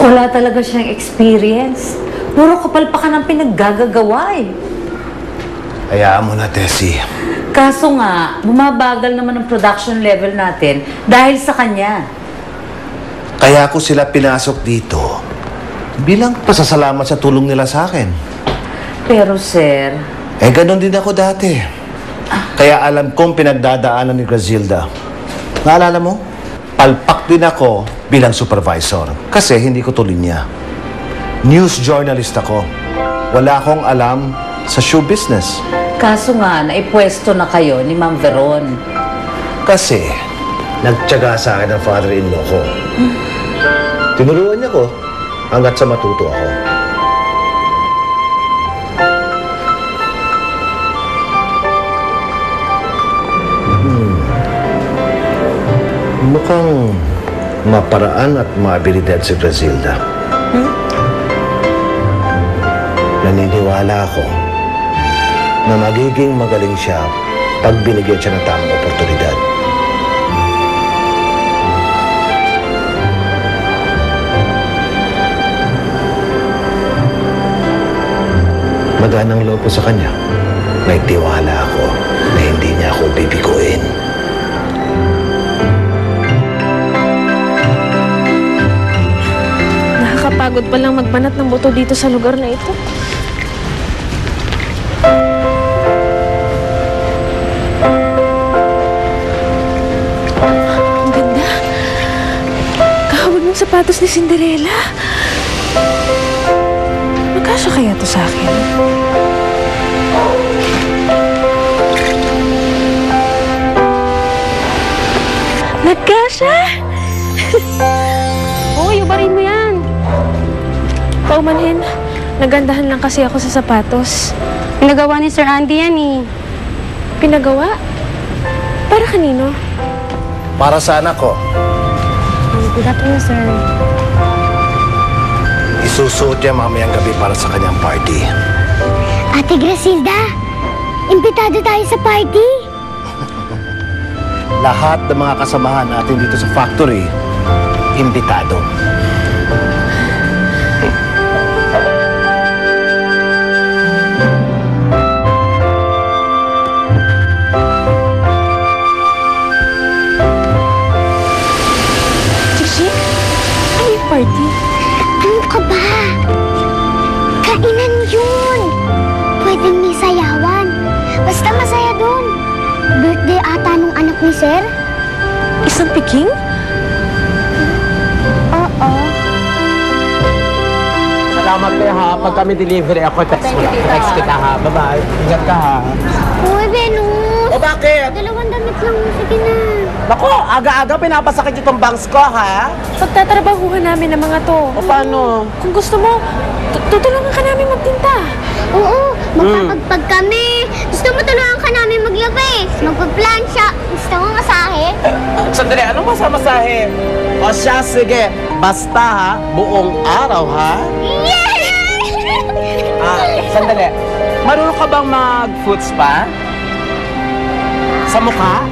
Wala talaga siyang experience. Puro kapalpakan ang pinaggagagawa eh. Hayaan mo na, Tessie. Kaso nga, bumabagal naman ang production level natin dahil sa kanya. Kaya ako sila pinasok dito bilang pasasalamat sa tulong nila sa akin. Pero sir... Ganon din ako dati. Kaya alam kong pinagdadaanan ni Grazilda. Naalala mo? Palpak din ako bilang supervisor kasi hindi ko tuloy niya. News journalist ako. Wala akong alam sa show business. Kaso nga, naipwesto na kayo ni Ma'am Veron. Kasi nagtiyaga sa akin ang father-in-law ko. Tinulungan niya ko hanggat sa matuto ako. Mukhang maparaan at maabilidad si Grazilda. Naniniwala ako na magiging magaling siya pag binigyan siya ng tamang oportunidad. Magaan ang loob ko sa kanya. May tiwala ako na hindi niya ako bibiguin. Nakakapagod palang magbanat ng buto dito sa lugar na ito. Ang ganda. Kahawig ng sapatos ni Cinderella. Magkasya kaya to sa akin? Nagkasya! Uy, ubarin mo yan. Paumanhin, nagandahan lang kasi ako sa sapatos. Pinagawa ni Sir Andy yan eh. Pinagawa? Para kanino? Para sa anak ko, Good afternoon, sir. isusuot niya mamayang gabi para sa kanyang party. Ate Grazilda, imbitado tayo sa party. Lahat ng mga kasamahan natin dito sa factory, imbitado. Chichi? Ano yung party? Ano ka ba? Kainan yun. Pwedeng may sayawan. Basta masaya dun. Birthday ata nung anak ni Sir? Isang piking? Oo. Salamat kayo ha. Pag kami delivery ako, text mo lang. Text kita ha. Bye-bye. Ingat ka ha. Uy, Venus. O bakit? Dalawang damit lang. Sige na. Naku, aga-aga pinapasakit itong bangs ko ha. Pagtatrabahuhan namin ng mga to. O paano? Kung gusto mo, tutulungan ka namin magtinta. Oo, magpapagpag kami. Gusto mo tulungan ka namin maglabis. Magpaplansya. Gusto mo masahe? Sandali, anong masamasahe? O siya, sige. Basta ha, buong araw ha. Yay! Sandali. Marunong ka bang mag-foot spa? Sa mukha?